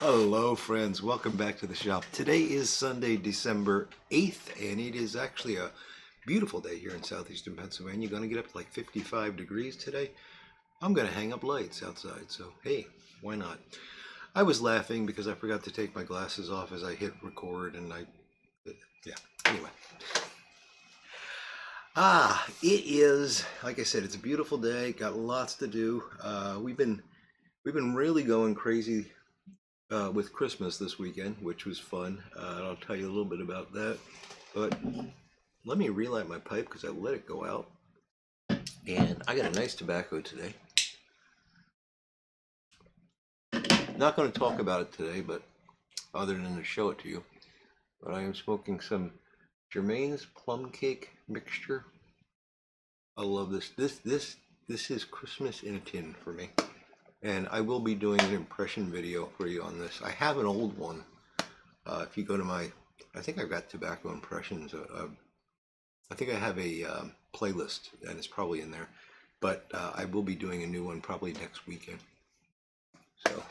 Hello, friends. Welcome back to the shop. Today is Sunday, December 8th, and it is actually a beautiful day here in southeastern Pennsylvania. Going to get up to like 55 degrees today. I'm going to hang up lights outside, so hey, why not? I was laughing because I forgot to take my glasses off as I hit record, and yeah, anyway. It is, like I said, it's a beautiful day. Got lots to do. We've been really going crazy with Christmas this weekend, which was fun. I'll tell you a little bit about that. But let me relight my pipe because I let it go out. And I got a nice tobacco today. Not going to talk about it today, but other than to show it to you. But I am smoking some Germain's plum cake mixture. I love this. This is Christmas in a tin for me. And I will be doing an impression video for you on this. I have an old one. If you go to I think I've got tobacco impressions. I think I have a playlist, and it's probably in there. But I will be doing a new one probably next weekend. So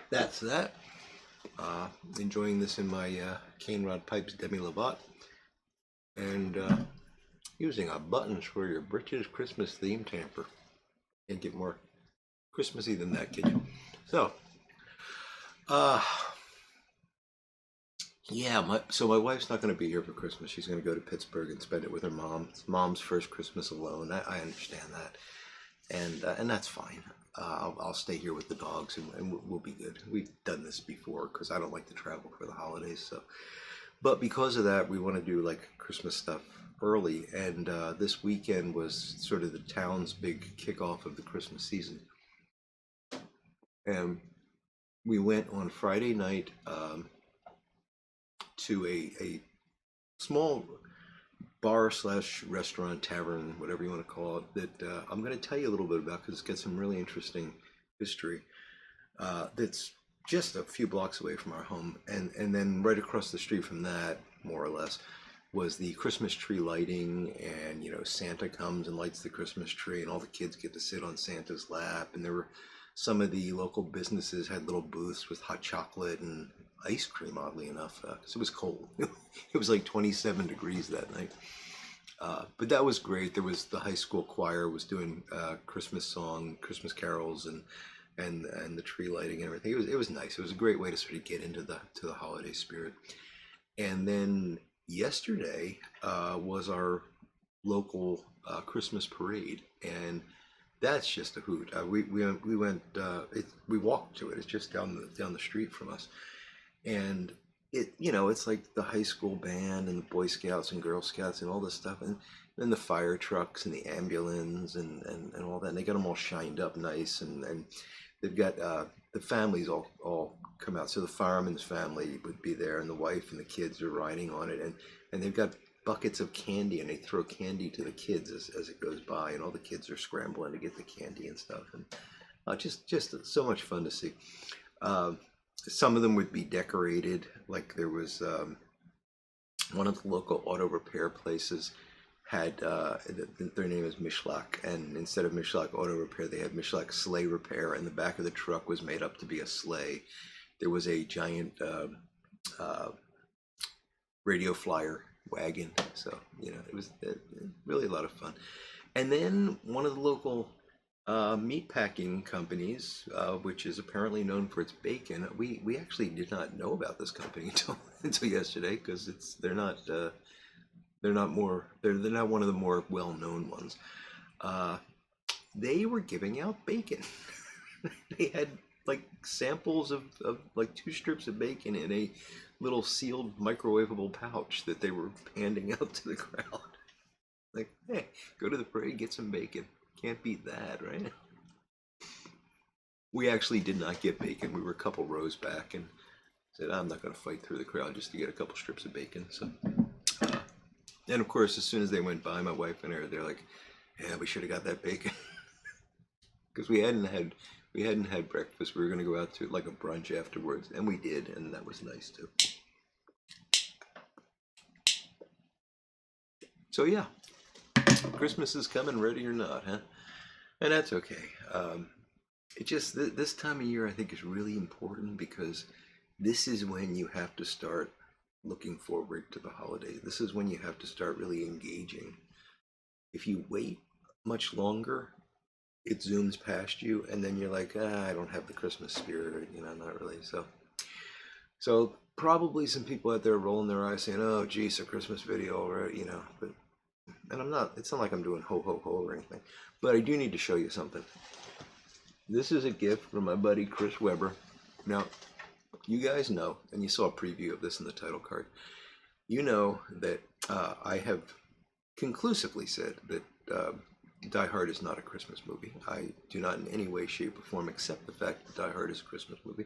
that's that. Enjoying this in my Cane Rod Pipes Demi Lovato, and using a buttons for your britches Christmas theme tamper. Can't get more Christmassy than that, kid. So, uh, yeah, my wife's not going to be here for Christmas. She's going to go to Pittsburgh and spend it with her mom. It's mom's first Christmas alone. I understand that, and that's fine. I'll stay here with the dogs, and we'll be good. We've done this before because I don't like to travel for the holidays. So, but because of that, we want to do like Christmas stuff early, and this weekend was sort of the town's big kickoff of the Christmas season. And we went on Friday night to a small bar slash restaurant, tavern, whatever you want to call it, that I'm going to tell you a little bit about because it's got some really interesting history. That's just a few blocks away from our home, and then right across the street from that, more or less, was the Christmas tree lighting, and Santa comes and lights the Christmas tree, and all the kids get to sit on Santa's lap, and there were some of the local businesses had little booths with hot chocolate and ice cream, oddly enough, because it was cold. It was like 27 degrees that night. But that was great. There was the high school choir was doing Christmas song, Christmas carols, and the tree lighting and everything. It was nice. It was a great way to sort of get into the holiday spirit. And then yesterday was our local Christmas parade, and that's just a hoot. We went we walked to it. It's just down the street from us, and it's like the high school band and the Boy Scouts and Girl Scouts and all this stuff, and then the fire trucks and the ambulance and all that. And they got them all shined up nice, and they've got the families all come out. So the fireman's family would be there, and the wife and the kids are riding on it, and they've got buckets of candy, and they throw candy to the kids as it goes by, and all the kids are scrambling to get the candy and stuff, and just so much fun to see. Some of them would be decorated, like there was one of the local auto repair places had their name is Mishlak, and instead of Mishlak Auto Repair, they had Mishlak Sleigh Repair, and the back of the truck was made up to be a sleigh. There was a giant radio flyer wagon, so it was really a lot of fun. And then one of the local meat packing companies, which is apparently known for its bacon, we actually did not know about this company until yesterday, because they're not one of the more well-known ones. They were giving out bacon. They had like samples of like 2 strips of bacon in a little sealed microwavable pouch that they were handing out to the crowd. Like, hey, go to the parade, get some bacon. Can't beat that, right? We actually did not get bacon. We were a couple rows back and said, I'm not going to fight through the crowd just to get a couple strips of bacon. So, and of course, as soon as they went by, my wife and I, they're like, yeah, we should have got that bacon. Because we hadn't had breakfast. We were going to go out to like a brunch afterwards, and we did, and that was nice too. So yeah, Christmas is coming, ready or not, huh? And that's okay. it just this time of year I think is really important because this is when you have to start looking forward to the holiday. This is when you have to start really engaging. If you wait much longer, it zooms past you, and then you're like, ah, I don't have the Christmas spirit, not really. So probably some people out there rolling their eyes saying, oh, geez, a Christmas video already. But and I'm not. It's not like I'm doing ho ho ho or anything. But I do need to show you something. This is a gift from my buddy Chris Weber. Now, you guys know, and you saw a preview of this in the title card. You know that I have conclusively said that Die Hard is not a Christmas movie. I do not in any way, shape, or form accept the fact that Die Hard is a Christmas movie.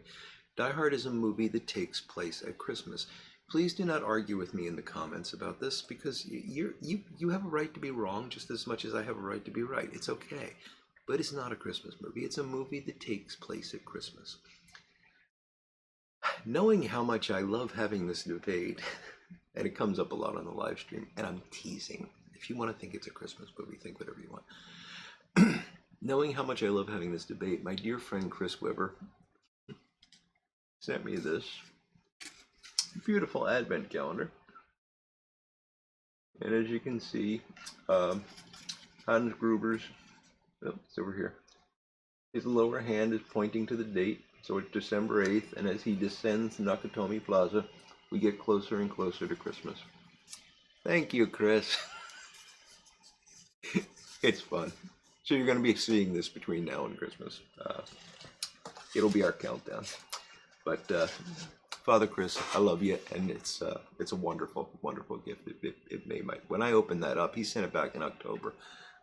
Die Hard is a movie that takes place at Christmas. Please do not argue with me in the comments about this because you have a right to be wrong just as much as I have a right to be right. It's okay. But it's not a Christmas movie. It's a movie that takes place at Christmas. Knowing how much I love having this debate, and it comes up a lot on the live stream, and I'm teasing. If you want to think it's a Christmas movie, think whatever you want. Knowing how much I love having this debate, my dear friend Chris Weber sent me this beautiful advent calendar. And as you can see, Hans Gruber's, oh, it's over here. His lower hand is pointing to the date, so it's December 8th, and as he descends Nakatomi Plaza, we get closer and closer to Christmas. Thank you, Chris. It's fun. So you're going to be seeing this between now and Christmas. It'll be our countdown. But Father Chris, I love you, and it's a wonderful, wonderful gift. It made my, when I opened that up, he sent it back in October.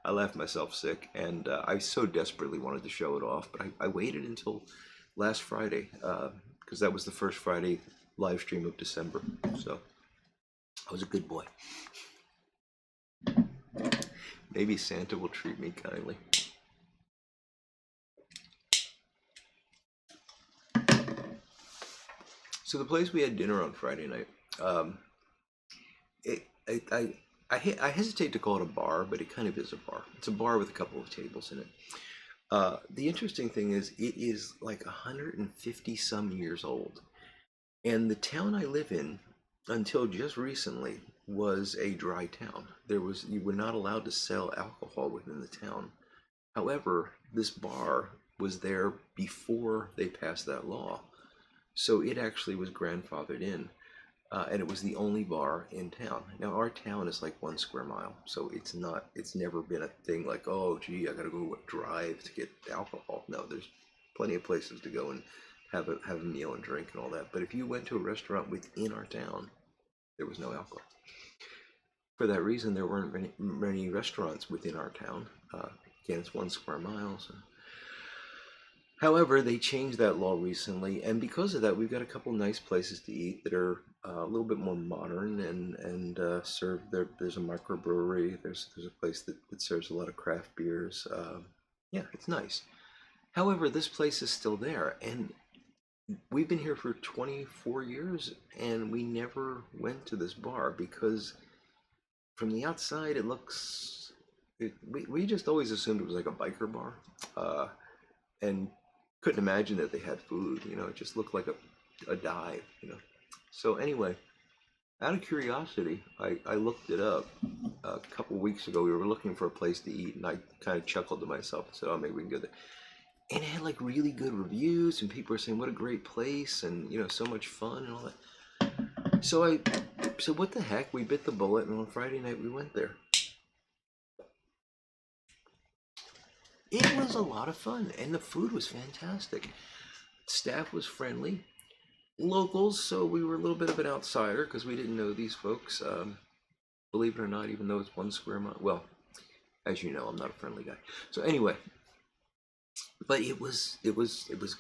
I laughed myself sick, and I so desperately wanted to show it off, but I waited until last Friday because that was the first Friday live stream of December. So I was a good boy. Maybe Santa will treat me kindly. So the place we had dinner on Friday night, I hesitate to call it a bar, but it kind of is a bar. It's a bar with a couple of tables in it. The interesting thing is it is like 150 some years old. And the town I live in, until just recently, was a dry town. You were not allowed to sell alcohol within the town. However, this bar was there before they passed that law. So it actually was grandfathered in. And it was the only bar in town. Now our town is like 1 square mile, so it's never been a thing like, oh gee, I gotta go drive to get alcohol. No, there's plenty of places to go and have a meal and drink and all that. But if you went to a restaurant within our town, there was no alcohol. For that reason, there weren't many restaurants within our town. Again, it's 1 square mile. So. However, they changed that law recently, and because of that, we've got a couple nice places to eat that are a little bit more modern and serve there. There's a microbrewery. There's a place that serves a lot of craft beers. Yeah, it's nice. However, this place is still there, and we've been here for 24 years, and we never went to this bar because from the outside it looks. We just always assumed it was like a biker bar, and couldn't imagine that they had food. It just looked like a dive. So anyway, out of curiosity, I looked it up a couple weeks ago. We were looking for a place to eat, and I kind of chuckled to myself and said, "Oh, maybe we can go there." And it had like really good reviews, and people were saying, "What a great place!" and so much fun and all that. So I said, "What the heck?" We bit the bullet, and on Friday night we went there. It was a lot of fun, and the food was fantastic. Staff was friendly. Locals, so we were a little bit of an outsider because we didn't know these folks. Believe it or not, even though it's 1 square mile. Well, as you know, I'm not a friendly guy. So anyway, but it was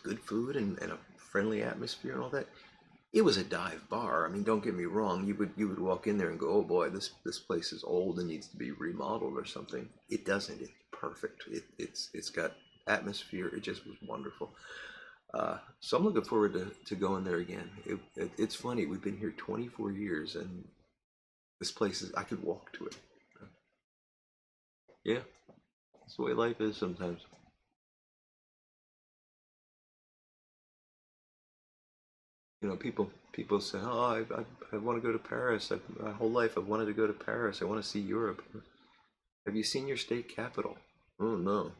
good food and a friendly atmosphere and all that. It was a dive bar. I mean, don't get me wrong. You would walk in there and go, oh boy, this place is old and needs to be remodeled or something. It doesn't. It's perfect. It's got atmosphere. It just was wonderful. So I'm looking forward to going there again. It's funny. We've been here 24 years, and this place I could walk to it. Yeah, that's the way life is sometimes. People say, "Oh, I want to go to Paris. My whole life I've wanted to go to Paris. I want to see Europe." Have you seen your state capital? Oh no.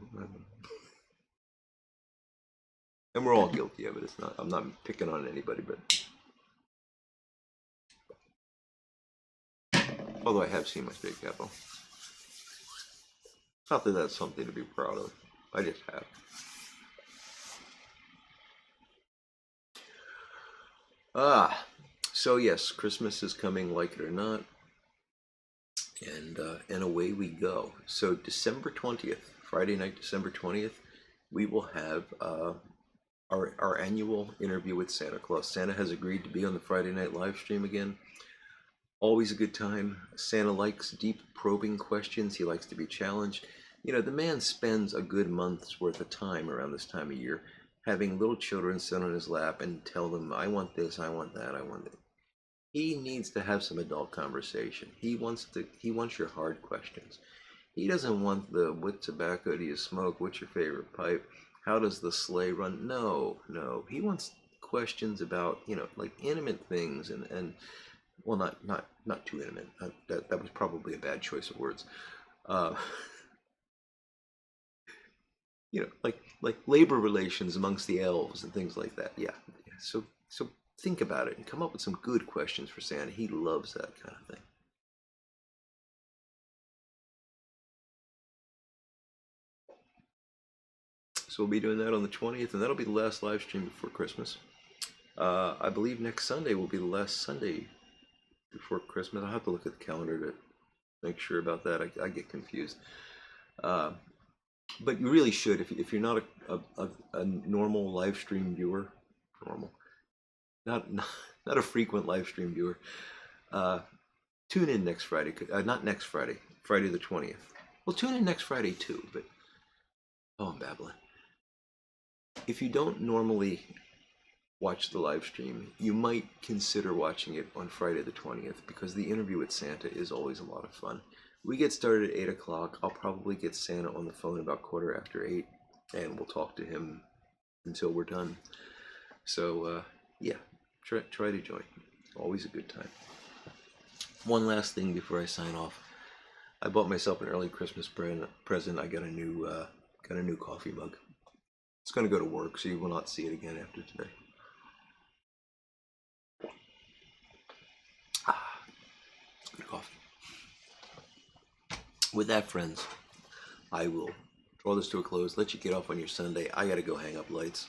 And we're all guilty of it. It's not. I'm not picking on anybody, but although I have seen my state capital, not that that's something to be proud of. I just have. Ah, so yes, Christmas is coming, like it or not, and away we go. So December 20th, Friday night, December 20th, we will have our annual interview with Santa Claus. Santa has agreed to be on the Friday night live stream again. Always a good time. Santa likes deep probing questions. He likes to be challenged. The man spends a good month's worth of time around this time of year having little children sit on his lap and tell them, I want this, I want that, I want that. He needs to have some adult conversation. He wants your hard questions. He doesn't want the what tobacco do you smoke, what's your favorite pipe, how does the sleigh run? No, no. He wants questions about, like intimate things and well, not too intimate. That was probably a bad choice of words. Uh, like labor relations amongst the elves and things like that. Yeah. So think about it and come up with some good questions for Santa. He loves that kind of thing. So we'll be doing that on the 20th, and that'll be the last live stream before Christmas. I believe next Sunday will be the last Sunday before Christmas. I'll have to look at the calendar to make sure about that. I get confused. Uh, but you really should, if you're not a normal live stream viewer, normal, not a frequent live stream viewer, uh, tune in next Friday. Not next Friday, Friday the 20th. Well, tune in next Friday too. But I'm babbling. If you don't normally watch the live stream, you might consider watching it on Friday the 20th because the interview with Santa is always a lot of fun. We get started at 8 o'clock. I'll probably get Santa on the phone about 8:15, and we'll talk to him until we're done. So, yeah, try to join. Always a good time. One last thing before I sign off. I bought myself an early Christmas present. I got a new coffee mug. It's going to go to work, so you will not see it again after today. Good coffee. With that, friends, I will draw this to a close, let you get off on your Sunday. I got to go hang up lights.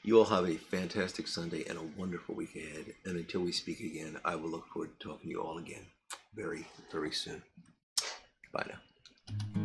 You all have a fantastic Sunday and a wonderful week ahead. And until we speak again, I will look forward to talking to you all again very, very soon. Bye now.